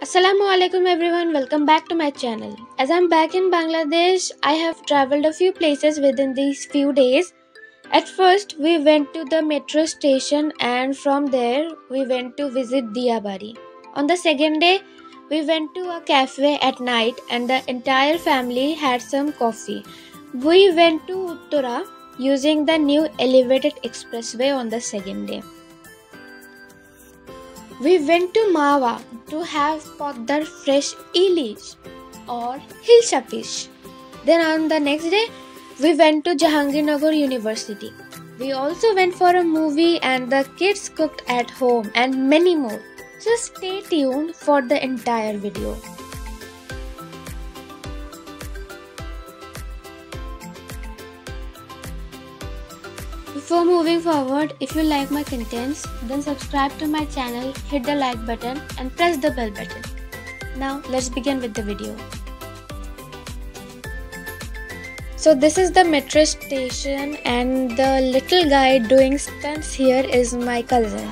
Assalamualaikum everyone, welcome back to my channel. As I'm back in Bangladesh, I have traveled a few places within these few days. At first, we went to the metro station and from there, we went to visit Diyabari. On the second day, we went to a cafe at night and the entire family had some coffee. We went to Uttara using the new elevated expressway on the second day. We went to Mawa to have pother fresh ilis or Hilsha fish. Then on the next day, we went to Jahangir Nagar University. We also went for a movie and the kids cooked at home and many more. So stay tuned for the entire video. Before moving forward, if you like my contents, then subscribe to my channel, hit the like button and press the bell button. Now let's begin with the video. So this is the metro station and the little guy doing stunts here is my cousin.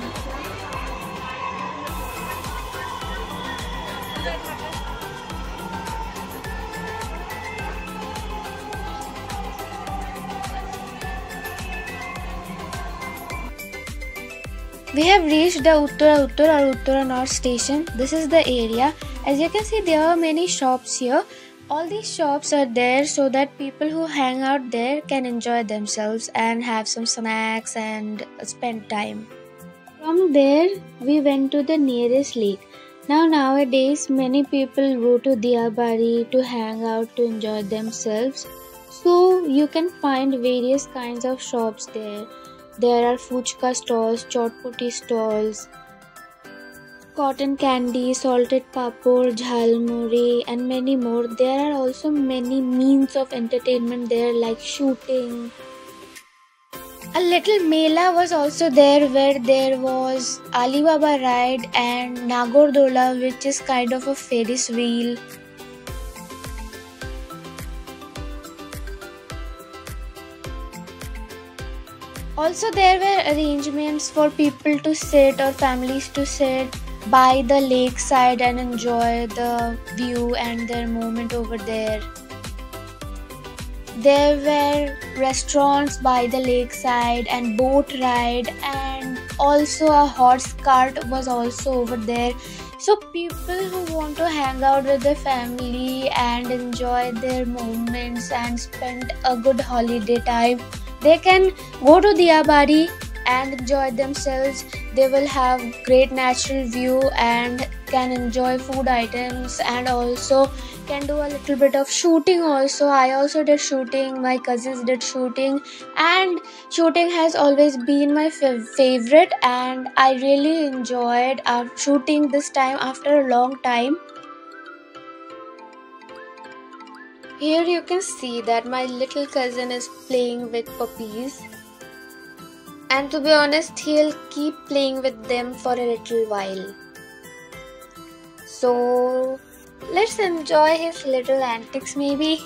We have reached the Uttara North station. This is the area. As you can see, there are many shops here. All these shops are there so that people who hang out there can enjoy themselves and have some snacks and spend time. From there, we went to the nearest lake. Nowadays, many people go to Diyabari to hang out to enjoy themselves. So you can find various kinds of shops there. There are fuchka stalls, chotpoti stalls, cotton candy, salted papur, jhalmuri and many more. There are also many means of entertainment there like shooting. A little mela was also there where there was Alibaba ride and Nagordola, which is kind of a Ferris wheel. Also there were arrangements for people to sit or families to sit by the lakeside and enjoy the view and their moment over there. There were restaurants by the lakeside and boat ride and also a horse cart was also over there. So people who want to hang out with their family and enjoy their moments and spend a good holiday time, they can go to Diyabari and enjoy themselves. They will have great natural view and can enjoy food items and also can do a little bit of shooting also. I also did shooting, my cousins did shooting and shooting has always been my favorite and I really enjoyed shooting this time after a long time. Here you can see that my little cousin is playing with puppies and to be honest he'll keep playing with them for a little while. So let's enjoy his little antics maybe.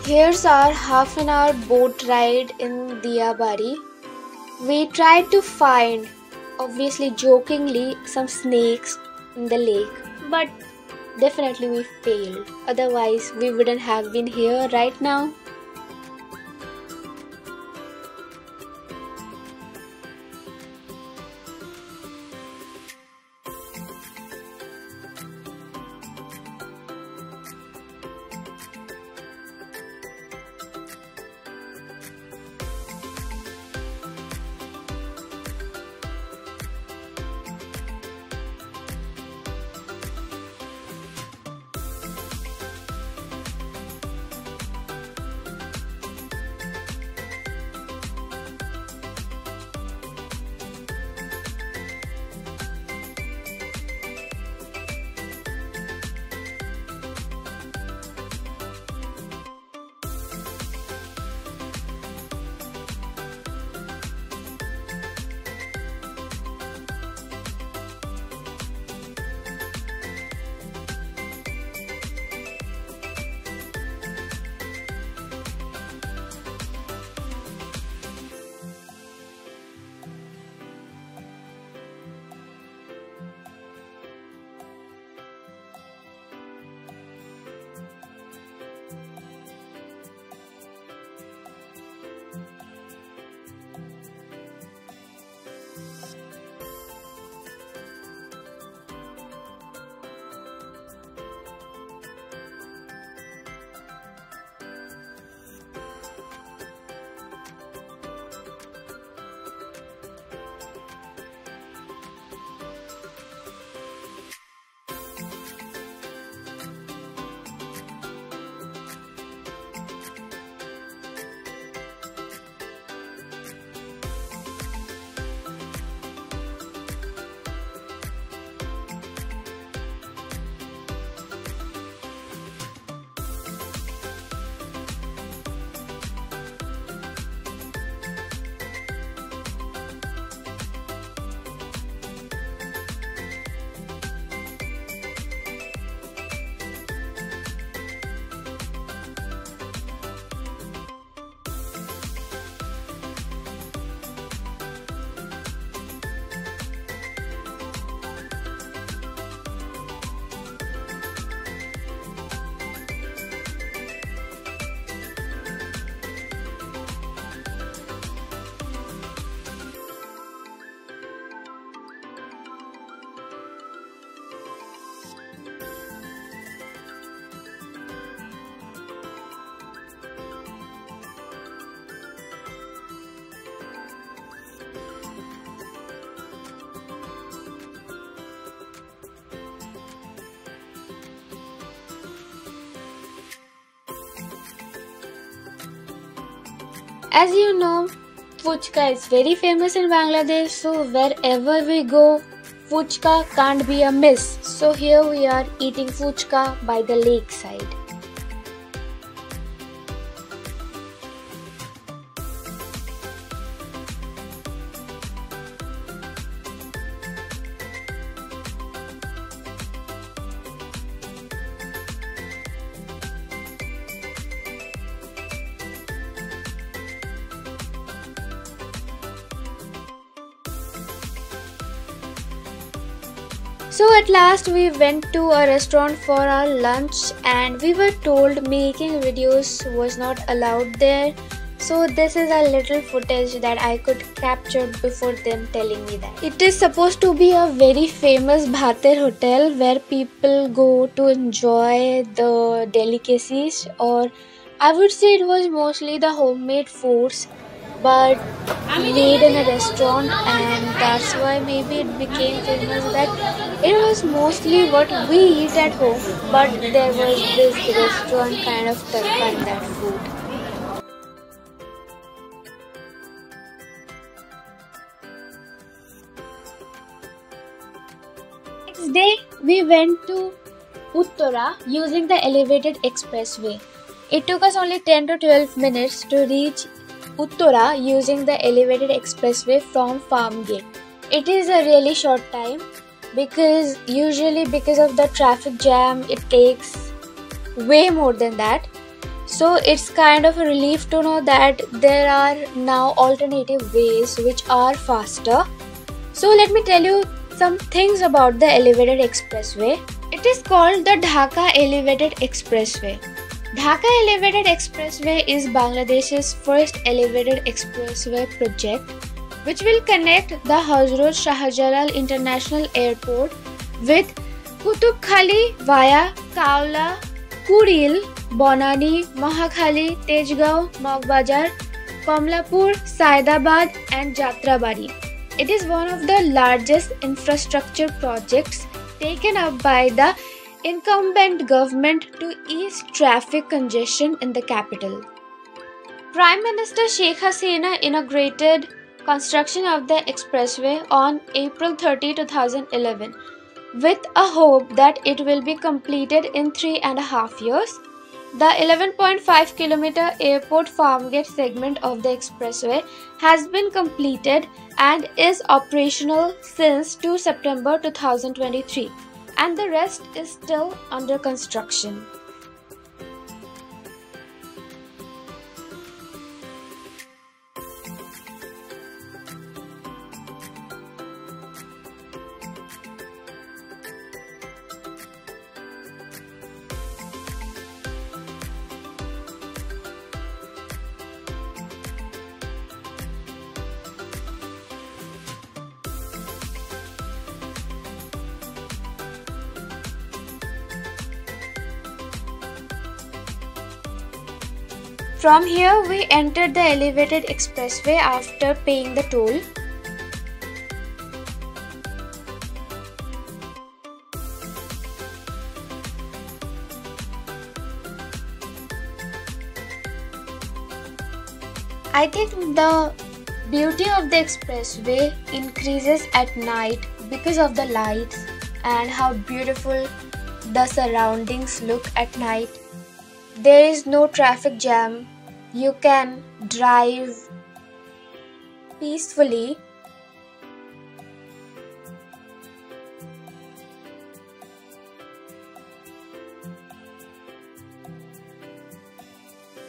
Here's our half an hour boat ride in Diyabari. We tried to find, obviously jokingly, some snakes in the lake, but definitely we failed. Otherwise, we wouldn't have been here right now. As you know, fuchka is very famous in Bangladesh, so wherever we go, fuchka can't be a miss. So here we are eating fuchka by the lakeside. So at last we went to a restaurant for our lunch and we were told making videos was not allowed there. So this is a little footage that I could capture before them telling me that. It is supposed to be a very famous bhater hotel where people go to enjoy the delicacies, or I would say it was mostly the homemade foods but made in a restaurant, and that's why maybe it became famous, that it was mostly what we eat at home but there was this restaurant kind of tarka in that food. Next day we went to Uttara using the elevated expressway. It took us only 10 to 12 minutes to reach Uttara using the elevated expressway from Farmgate. It is a really short time because usually because of the traffic jam it takes way more than that. So it's kind of a relief to know that there are now alternative ways which are faster. So let me tell you some things about the elevated expressway. It is called the Dhaka Elevated Expressway. Dhaka Elevated Expressway is Bangladesh's first elevated expressway project, which will connect the Hazrat Shahjalal International Airport with Kutub Khali via Kaula, Kuril, Bonani, Mahakhali, Tejgaon, Mogbazar, Komlapur, Saidabad and Jatrabari. It is one of the largest infrastructure projects taken up by the incumbent government to ease traffic congestion in the capital. Prime Minister Sheikh Hasina inaugurated construction of the expressway on April 30, 2011, with a hope that it will be completed in 3.5 years. The 11.5 kilometer airport farmgate segment of the expressway has been completed and is operational since 2 September 2023, and the rest is still under construction. From here, we entered the elevated expressway after paying the toll. I think the beauty of the expressway increases at night because of the lights and how beautiful the surroundings look at night. There is no traffic jam. You can drive peacefully.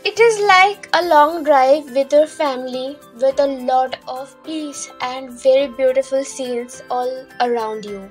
It is like a long drive with your family with a lot of peace and very beautiful scenes all around you.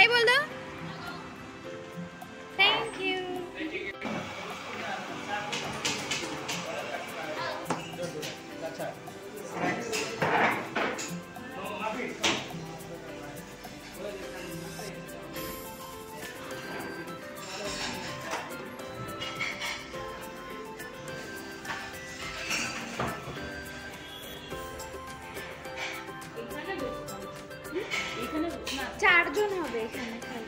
Bye bol do. Thank you. চারজন হবে এখানে খালি।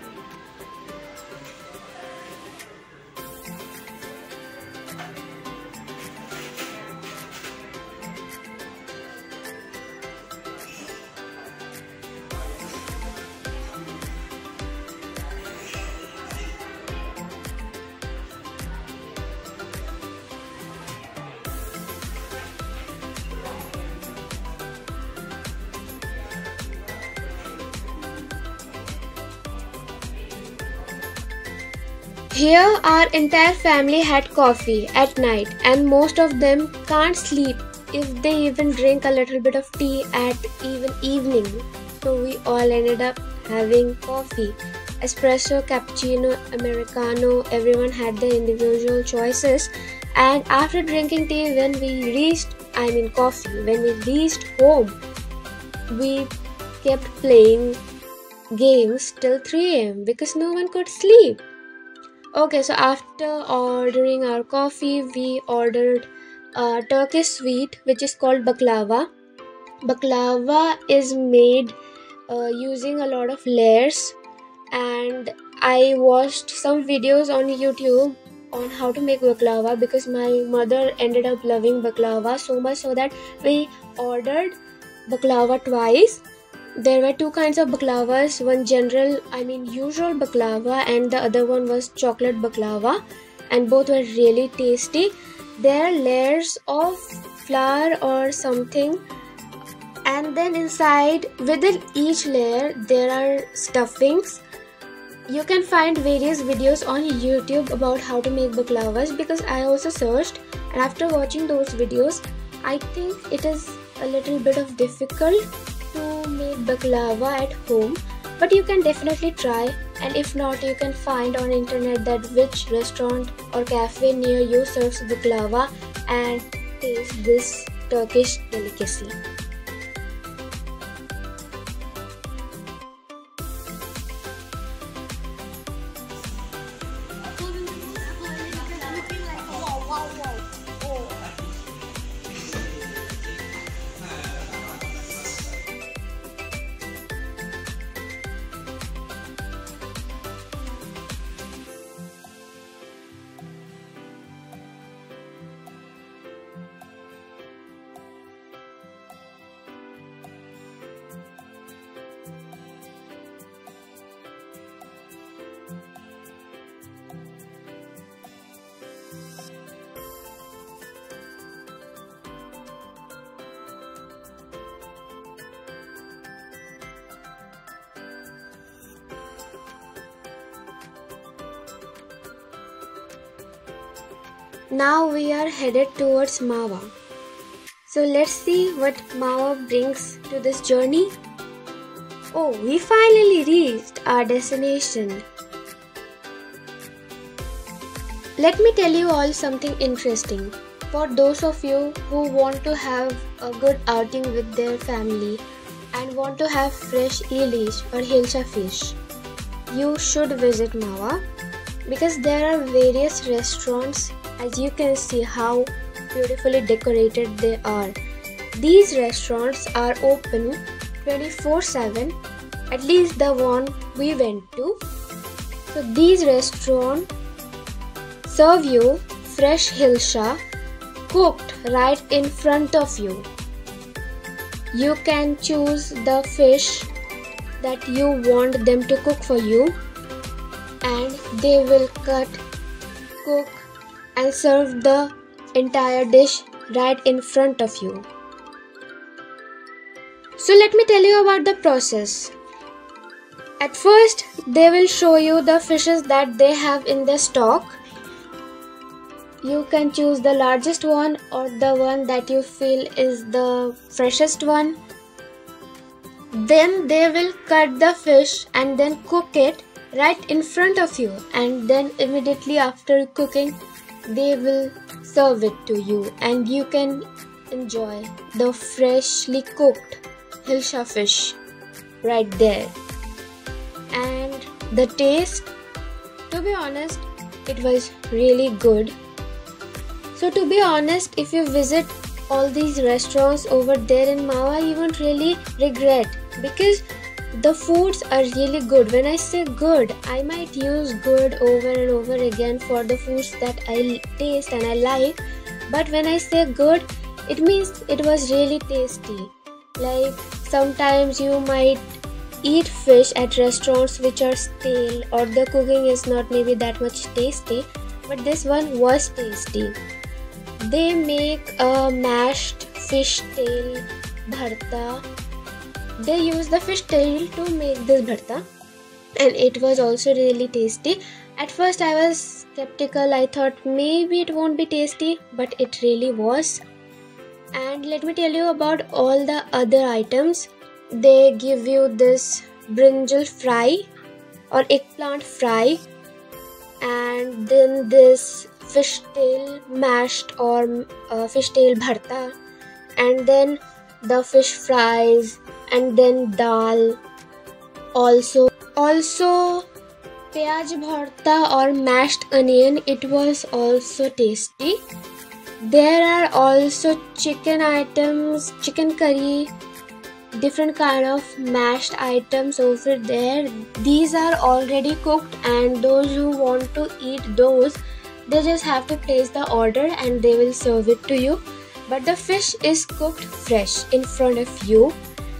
Here our entire family had coffee at night and most of them can't sleep if they even drink a little bit of tea at even evening. So we all ended up having coffee. Espresso, cappuccino, americano, everyone had their individual choices, and after drinking tea when we reached home, we kept playing games till 3 a.m. because no one could sleep. Okay, so after ordering our coffee, we ordered a Turkish sweet which is called baklava. Baklava is made using a lot of layers, and I watched some videos on YouTube on how to make baklava because my mother ended up loving baklava so much so that we ordered baklava twice. There were two kinds of baklavas, one usual baklava, and the other one was chocolate baklava, and both were really tasty. There are layers of flour or something, and then inside within each layer there are stuffings. You can find various videos on YouTube about how to make baklavas because I also searched, and after watching those videos I think it is a little bit of difficult to make baklava at home, but you can definitely try, and if not you can find on internet that which restaurant or cafe near you serves baklava and taste this Turkish delicacy. Now we are headed towards Mawa. So let's see what Mawa brings to this journey. Oh, we finally reached our destination. Let me tell you all something interesting. For those of you who want to have a good outing with their family and want to have fresh Ilish or Hilsha fish, you should visit Mawa because there are various restaurants. As you can see how beautifully decorated they are. These restaurants are open 24/7, at least the one we went to. So these restaurants serve you fresh Hilsha cooked right in front of you. You can choose the fish that you want them to cook for you, and they will cut, cook and serve the entire dish right in front of you. So let me tell you about the process. At first, they will show you the fishes that they have in their stock. You can choose the largest one or the one that you feel is the freshest one. Then they will cut the fish and then cook it right in front of you, and then immediately after cooking they will serve it to you, and you can enjoy the freshly cooked Hilsha fish right there. And the taste, to be honest, it was really good. So to be honest, if you visit all these restaurants over there in Mawa, you won't really regret, because the foods are really good. When I say good, I might use good over and over again for the foods that I taste and I like, but when I say good, it means it was really tasty. Like sometimes you might eat fish at restaurants which are stale, or the cooking is not maybe that much tasty, but this one was tasty. They make a mashed fish tail bharta. They use the fish tail to make this bharta, and it was also really tasty. At first I was skeptical. I thought maybe it won't be tasty, but it really was. And let me tell you about all the other items. They give you this brinjal fry or eggplant fry, and then this fish tail mashed or fish tail bharta, and then the fish fries, and then dal. Also pyaj bharta or mashed onion, it was also tasty. There are also chicken items, chicken curry, different kind of mashed items over there. These are already cooked, and those who want to eat those, they just have to place the order and they will serve it to you. But the fish is cooked fresh in front of you,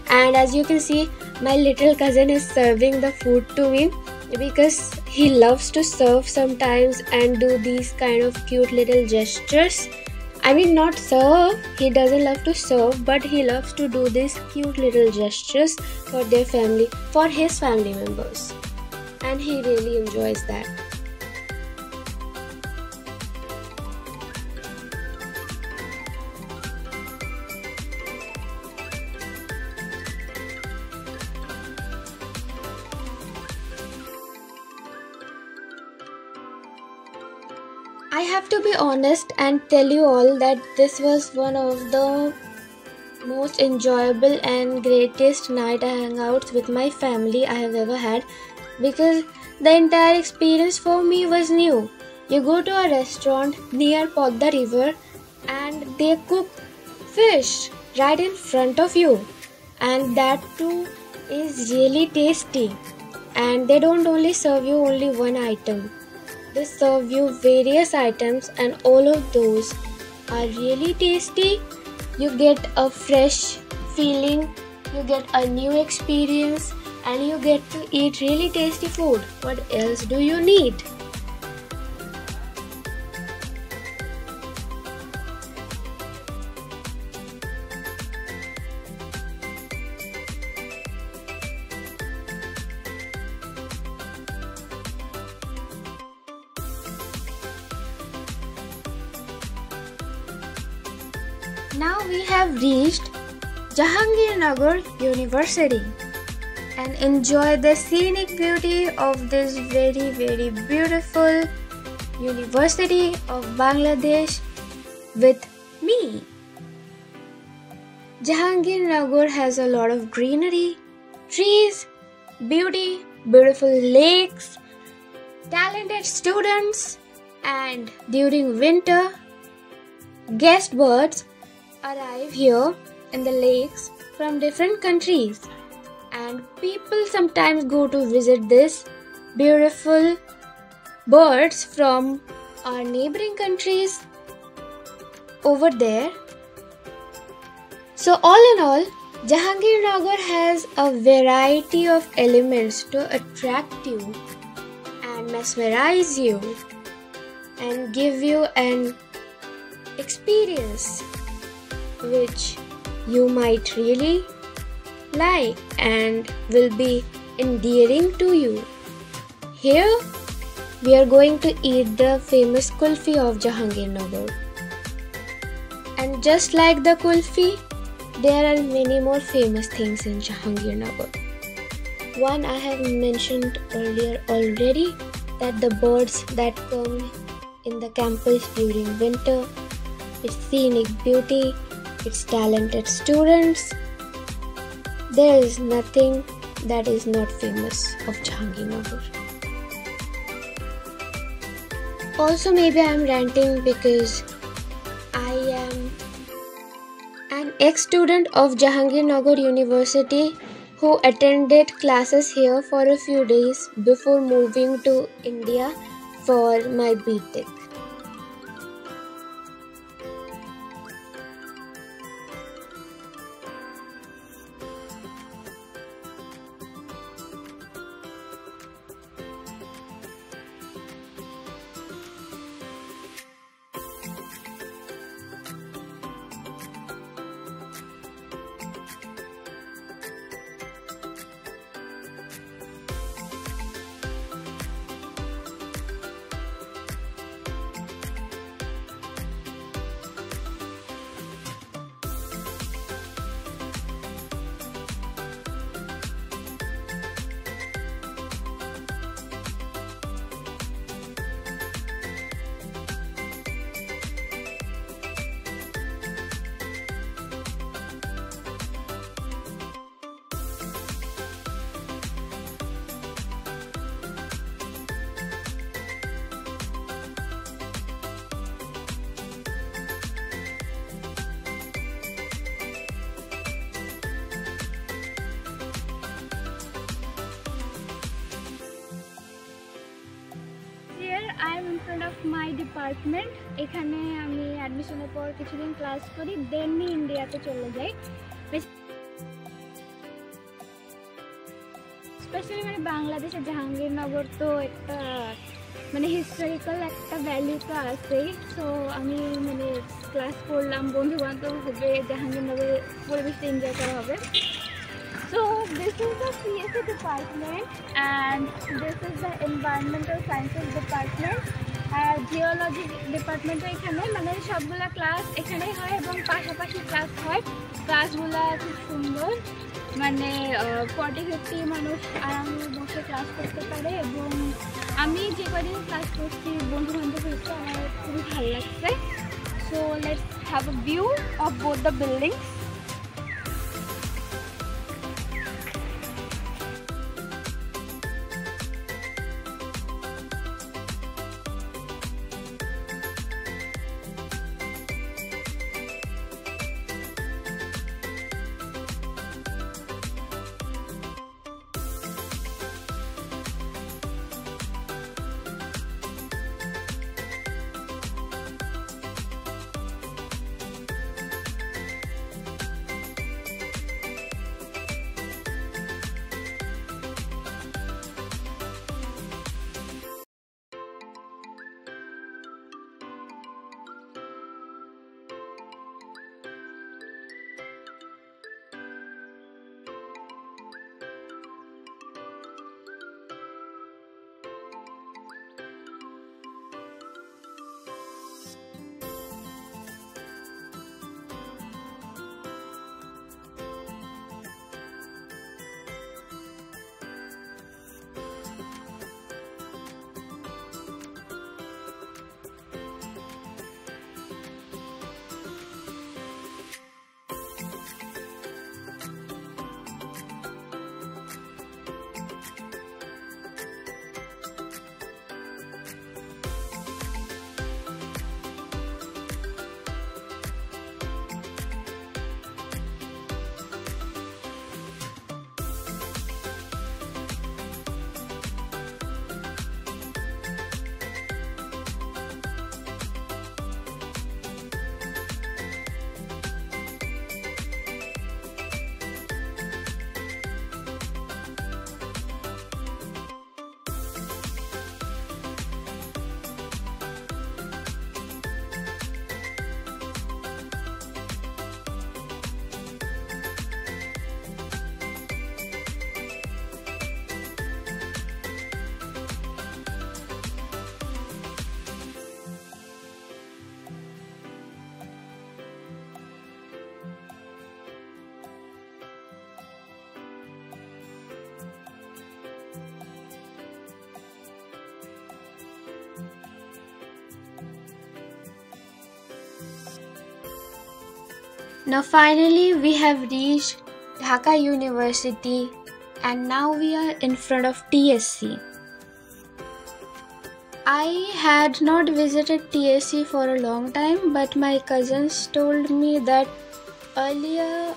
and as you can see, my little cousin is serving the food to me, because he loves to serve sometimes and do these kind of cute little gestures. I mean, not serve, he doesn't love to serve, but he loves to do these cute little gestures for their family, for his family members, and he really enjoys that. I have to be honest and tell you all that this was one of the most enjoyable and greatest night hangouts with my family I have ever had, because the entire experience for me was new. You go to a restaurant near Podda river and they cook fish right in front of you, and that too is really tasty. And they don't only serve you only one item. They serve you various items, and all of those are really tasty. You get a fresh feeling, you get a new experience, and you get to eat really tasty food. What else do you need? Now we have reached Jahangir Nagar University and enjoy the scenic beauty of this very beautiful University of Bangladesh with me. Jahangir Nagar has a lot of greenery, trees, beauty, beautiful lakes, talented students, and during winter, guest birds arrive here in the lakes from different countries, and people sometimes go to visit this beautiful birds from our neighboring countries over there. So all in all, Jahangir Nagar has a variety of elements to attract you and mesmerize you and give you an experience which you might really like and will be endearing to you. Here we are going to eat the famous kulfi of Jahangir Nagar, and just like the kulfi, there are many more famous things in Jahangir Nagar. One I have mentioned earlier already, that the birds that come in the campus during winter, its scenic beauty, its talented students. There is nothing that is not famous of Jahangir Nagar. Also, maybe I am ranting because I am an ex-student of Jahangir Nagar University who attended classes here for a few days before moving to India for my B.Tech. I am in front of my department. এখানে আমি অ্যাডমিশনের পর কিছুদিন class করি, দেন ইন্ডিয়াতে চলে যাই। Specially মানে বাংলাদেশের জাহাঙ্গীরনগর তো একটা মানে হিস্টোরিক্যাল একটা ভ্যালু তো আছেই। সো আমি মানে ক্লাস করলাম, বন্ধু বান্ধব হবে, জাহাঙ্গীরনগরের পরিবেশটা এনজয় করা হবে। So this is the CSA department and this is the environmental sciences department. Geology ডিপার্টমেন্টও এখানে, মানে সবগুলা ক্লাস এখানেই হয় এবং পাশাপাশি ক্লাস হয়। ক্লাসগুলা খুব সুন্দর, মানে 40-50 মানুষ আরামে বসে ক্লাস করতে পারে এবং আমি যে কদিন ক্লাস করছি বন্ধু বান্ধব হচ্ছে, আমার খুবই ভালো লাগছে। So let's have a view of both the buildings. Now finally we have reached Dhaka University and now we are in front of TSC. I had not visited TSC for a long time, but my cousins told me that earlier,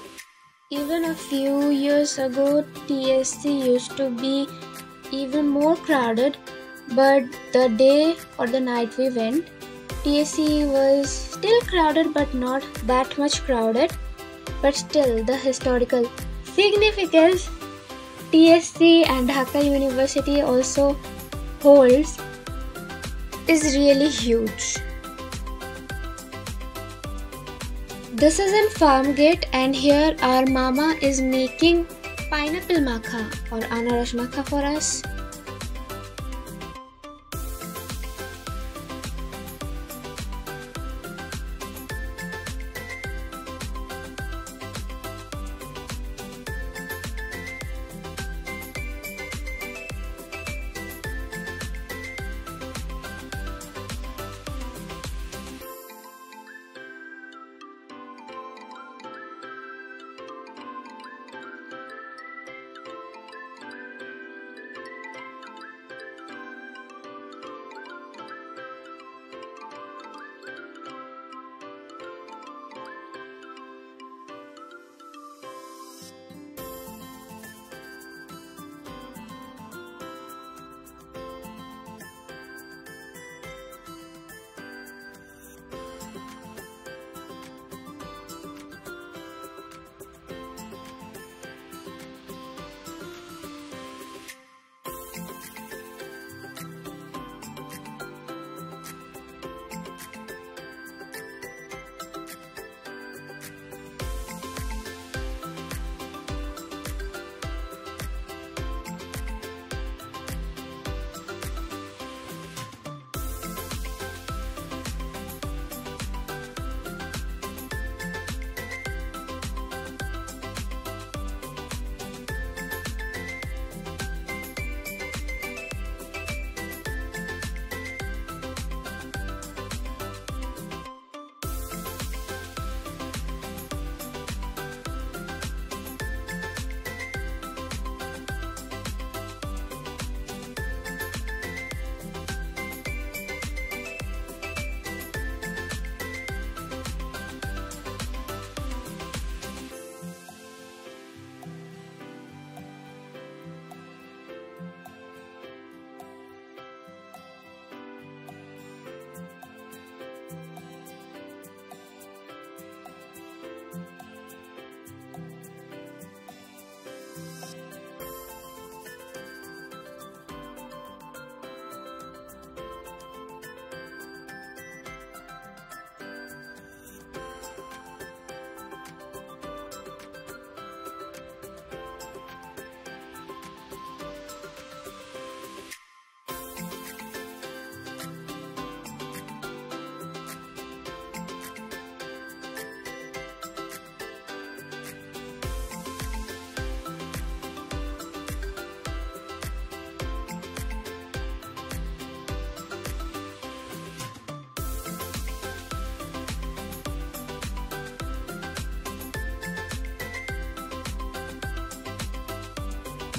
even a few years ago, TSC used to be even more crowded, but the day or the night we went, TSC was still crowded but not that much crowded. But still, the historical significance TSC and Dhaka University also holds is really huge. This is in Farm Gate and here our mama is making pineapple makha or anaras makha for us.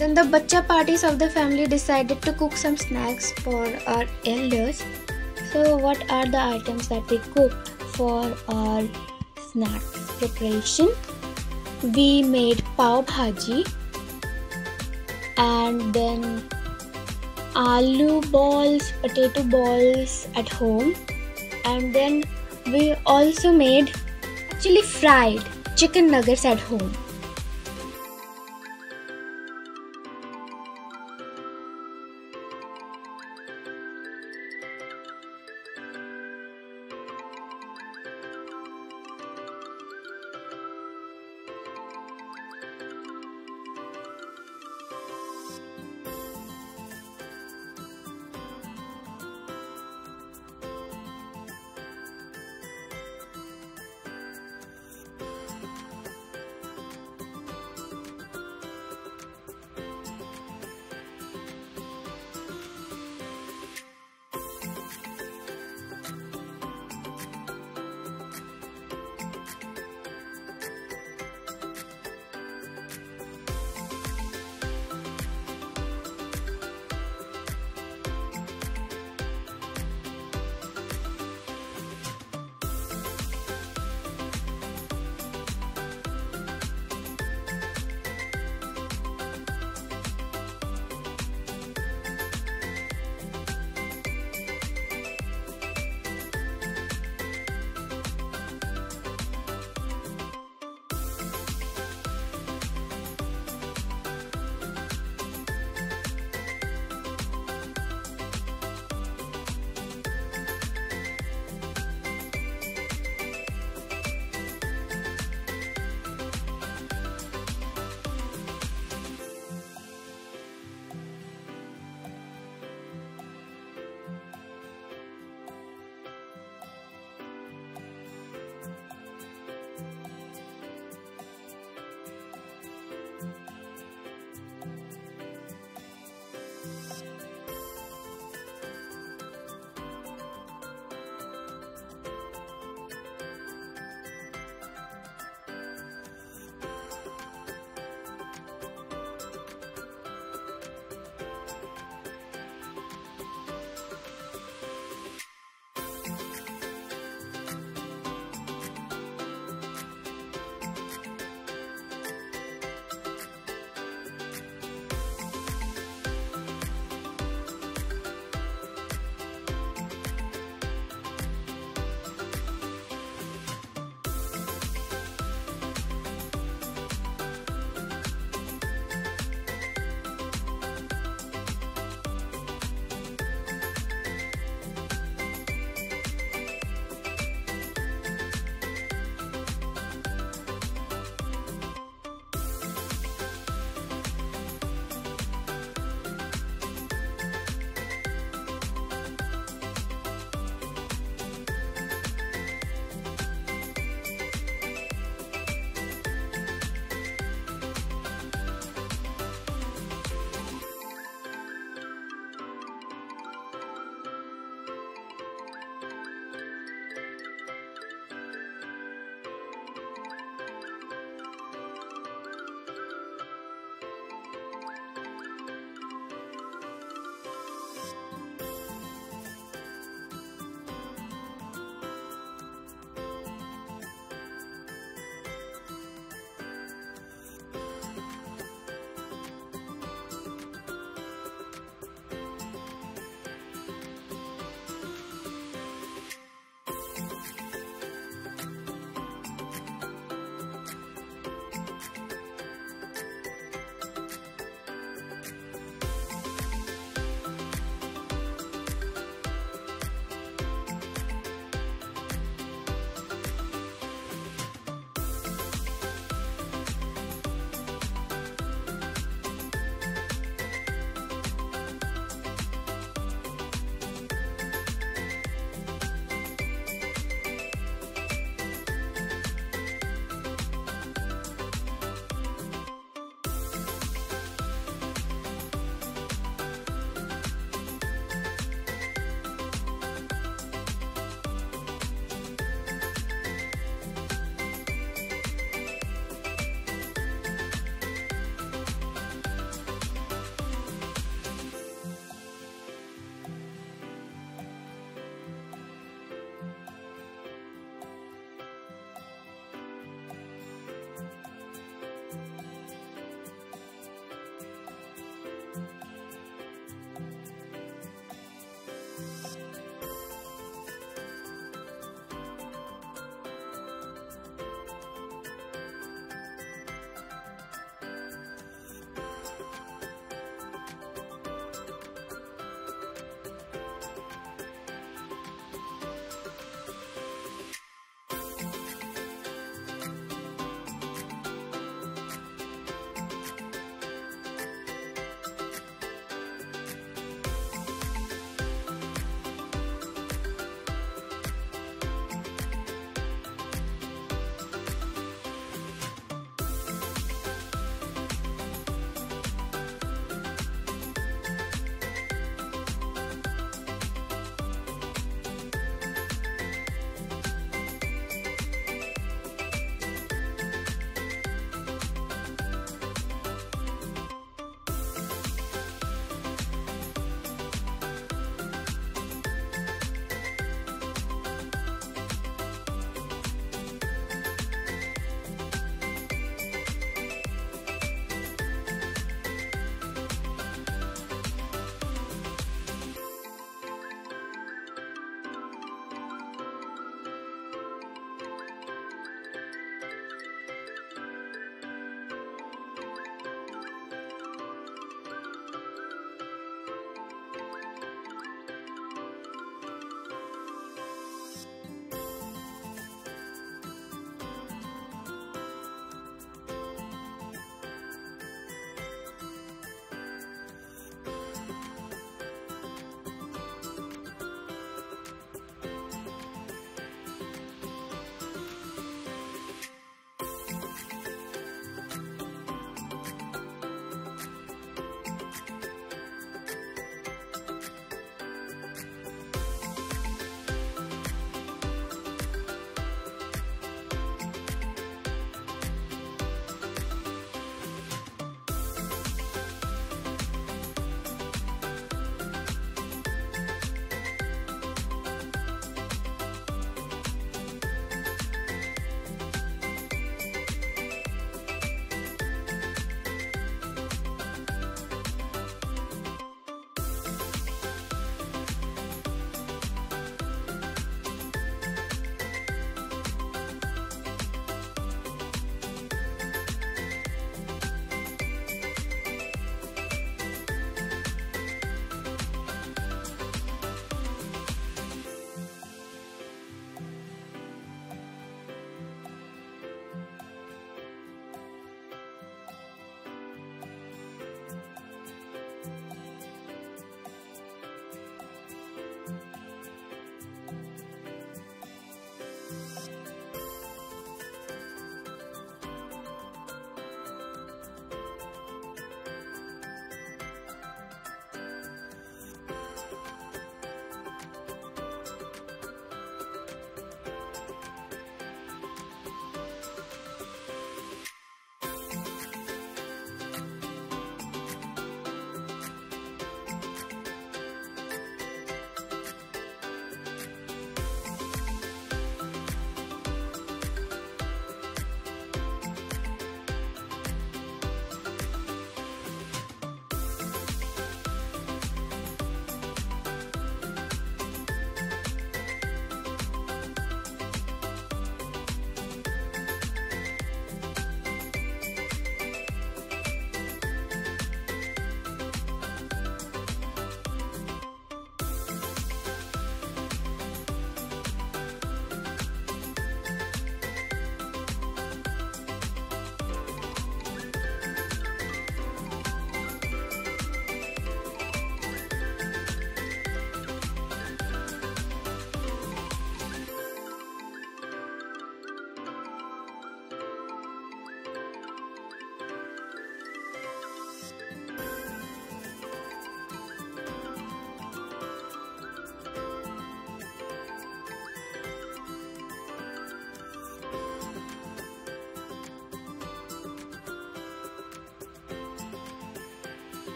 Then the bacha parties of the family decided to cook some snacks for our elders. So what are the items that we cooked for our snacks preparation? We made pav bhaji and then aloo balls, potato balls at home, and then we also made fried chicken nuggets at home.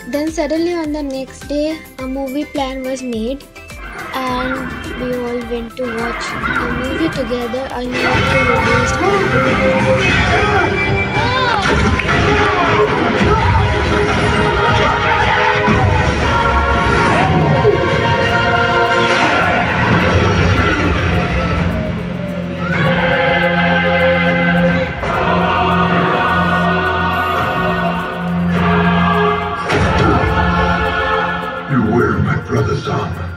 Then suddenly on the next day, a movie plan was made and we all went to watch a movie together, a newly released You wear my brother's armor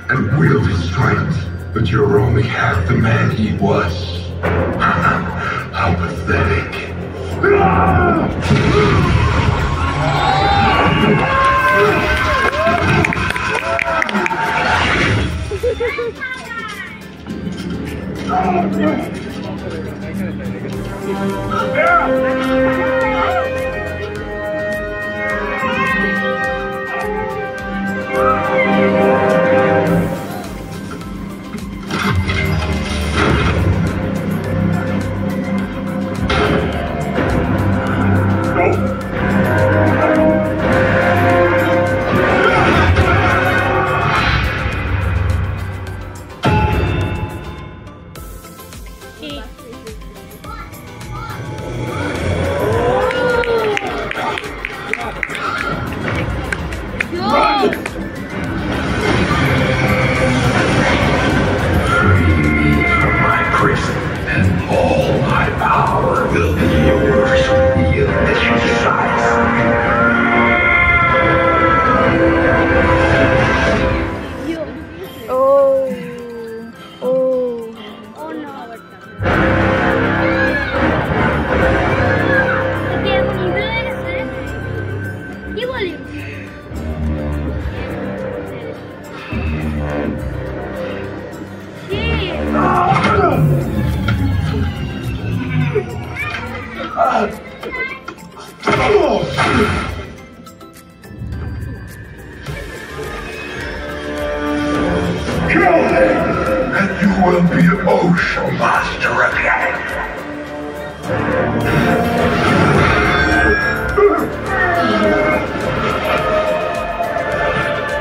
and wield his strength, but you're only half the man he was. How pathetic. Will be ocean master again.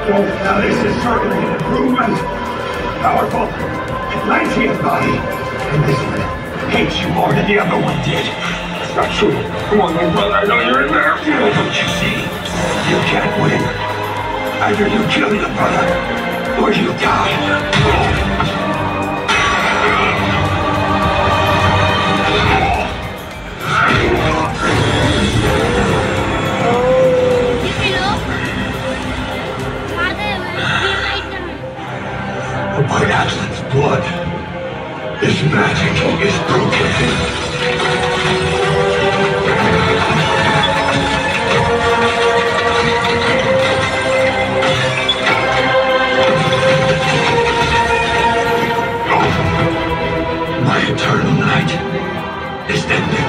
Well, now this is certainly an improvement. Powerful, Atlantean body, and this one hates you more than the other one did. It's not true. Come on, my brother, I know you're in there. Don't you see? You can't win. Either you kill your brother, or you die. By Aslan's blood, his magic is broken. My eternal night is ending.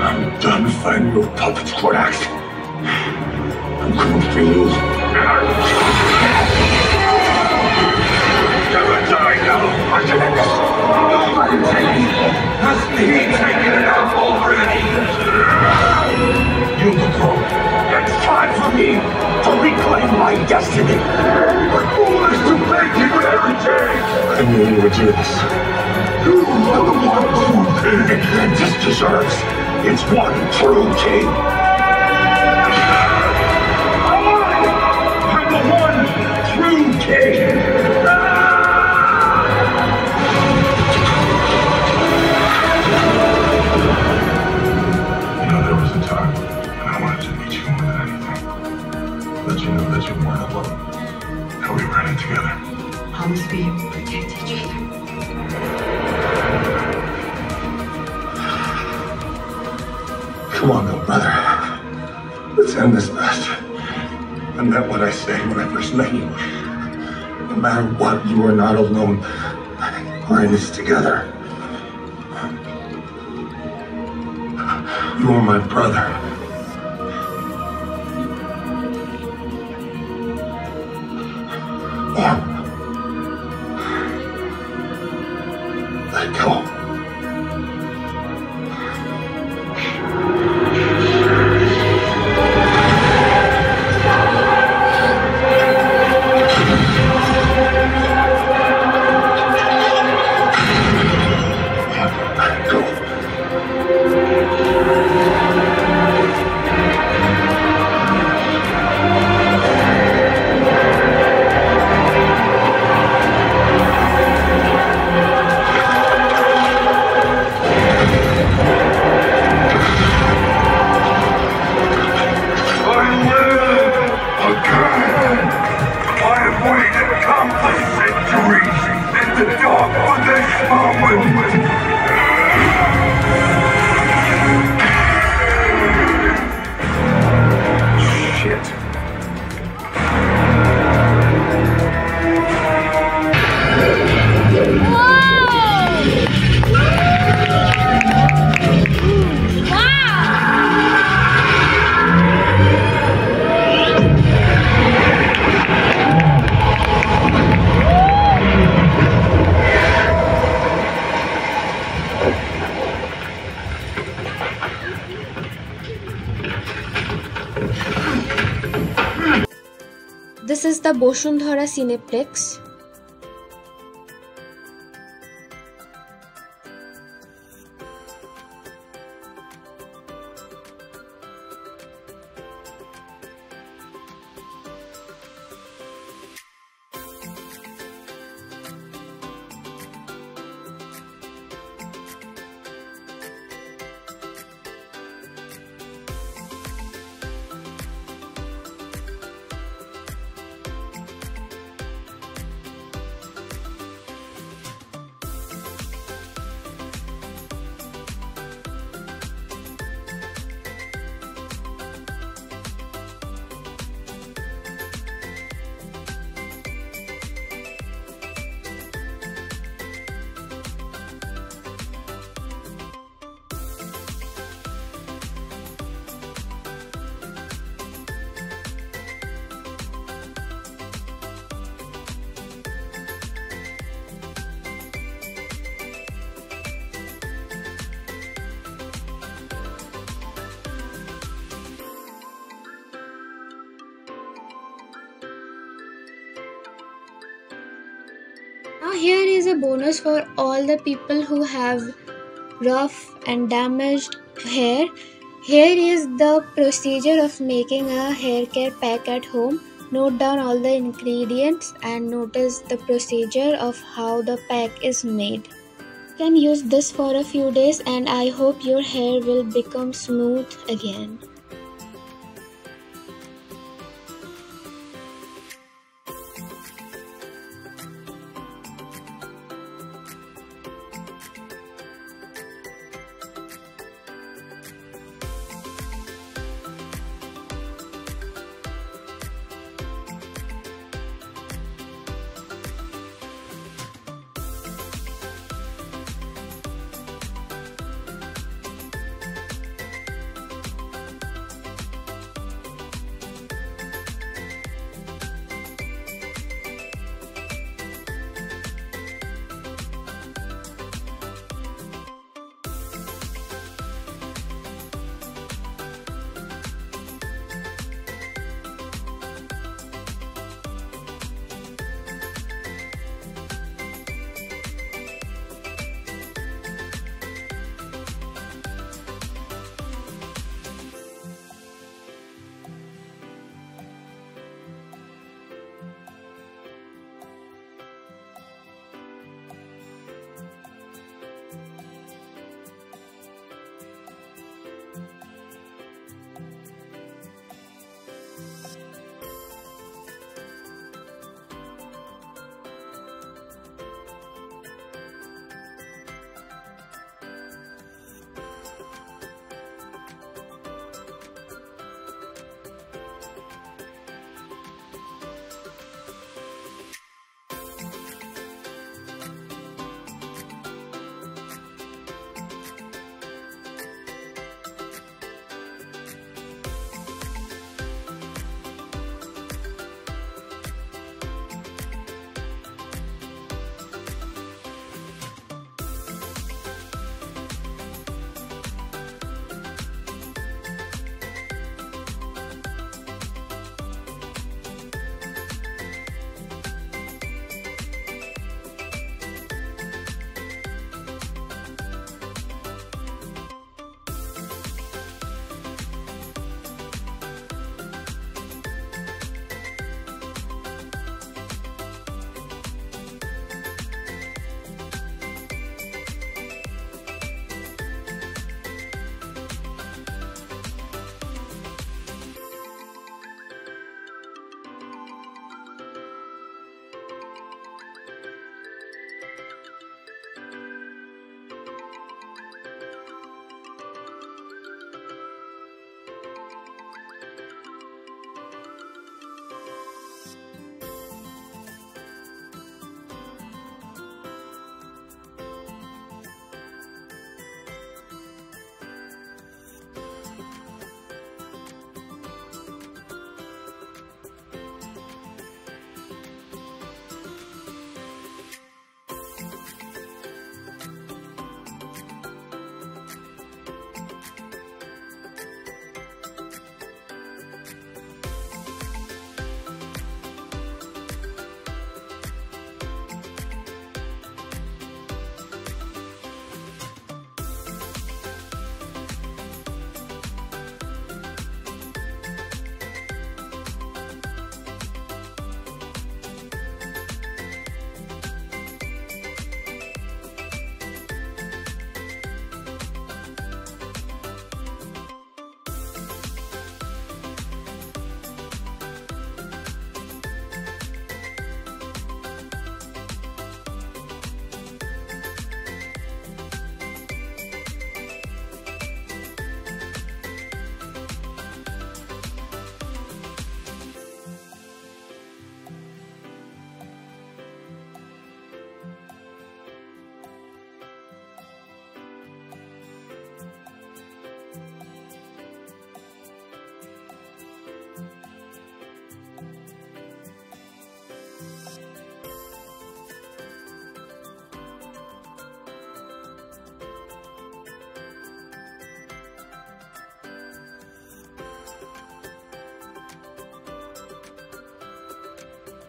I'm done fighting your puppets, Korax. I'm coming for you. Never die now, Archelaus. Don't let him take it. Hasn't he taken it up already? You the pro. It's time for me to reclaim my destiny. But foolish to make you everything. I knew you would do this. You are the one true king Atlantis deserves. It's one true king. I'm the one true king. You know, there was a time when I wanted to meet you more than anything. Let you know that you weren't alone. That we were in it together. Promise me you will protect each other. Come on, little brother. Let's end this mess. I meant what I said when I first met you. No matter what, you are not alone. We're in this together. You are my brother. Let go. Shit. This is the Boshundhara Cineplex. Now here is a bonus for all the people who have rough and damaged hair. Here is the procedure of making a hair care pack at home. Note down all the ingredients and notice the procedure of how the pack is made. You can use this for a few days and I hope your hair will become smooth again.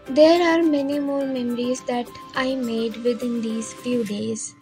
There are many more memories that I made within these few days.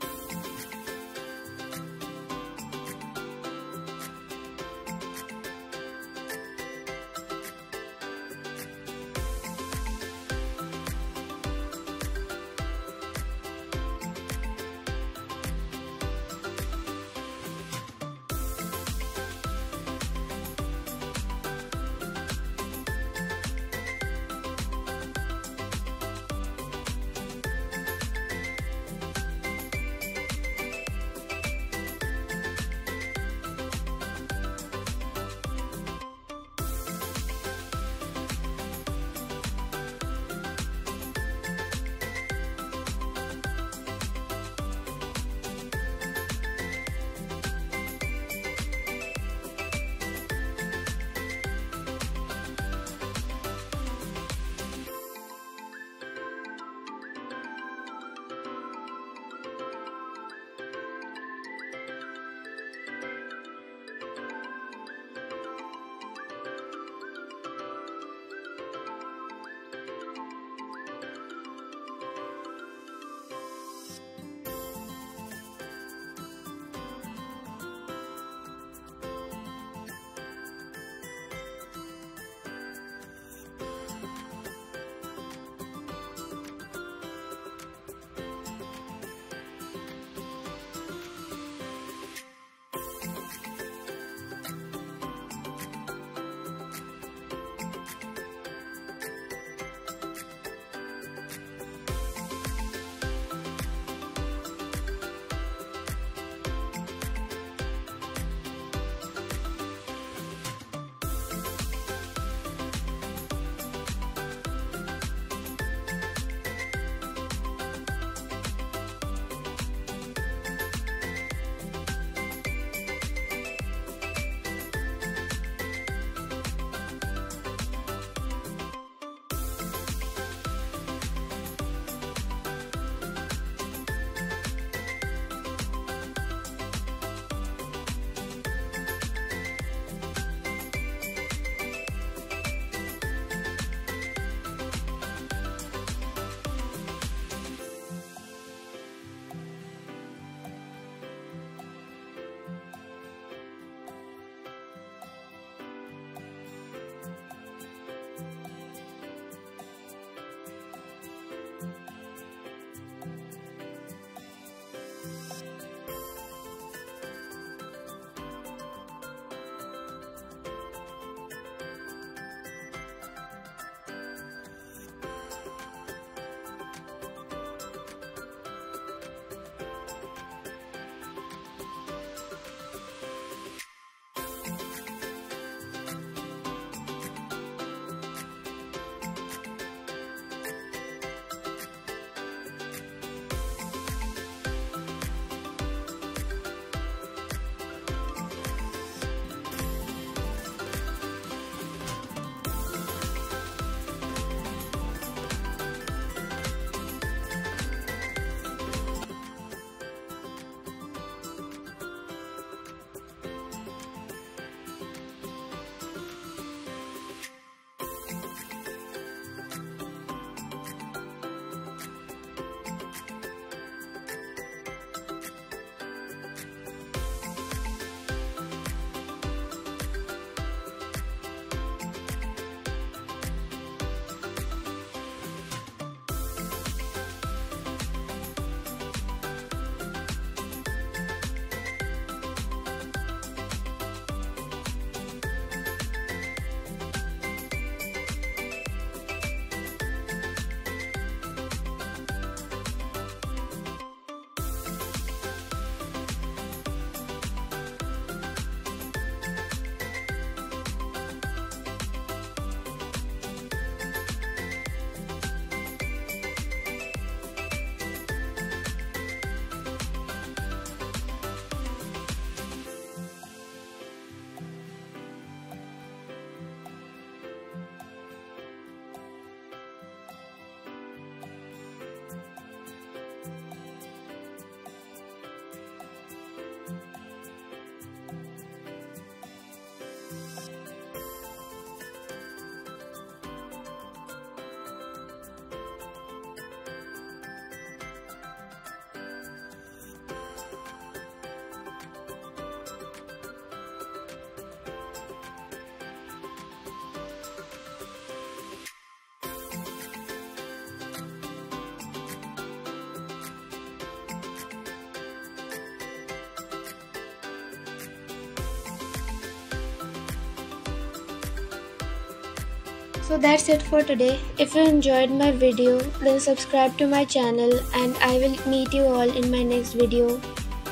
So that's it for today. If you enjoyed my video, then subscribe to my channel and I will meet you all in my next video.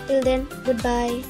Till then, goodbye.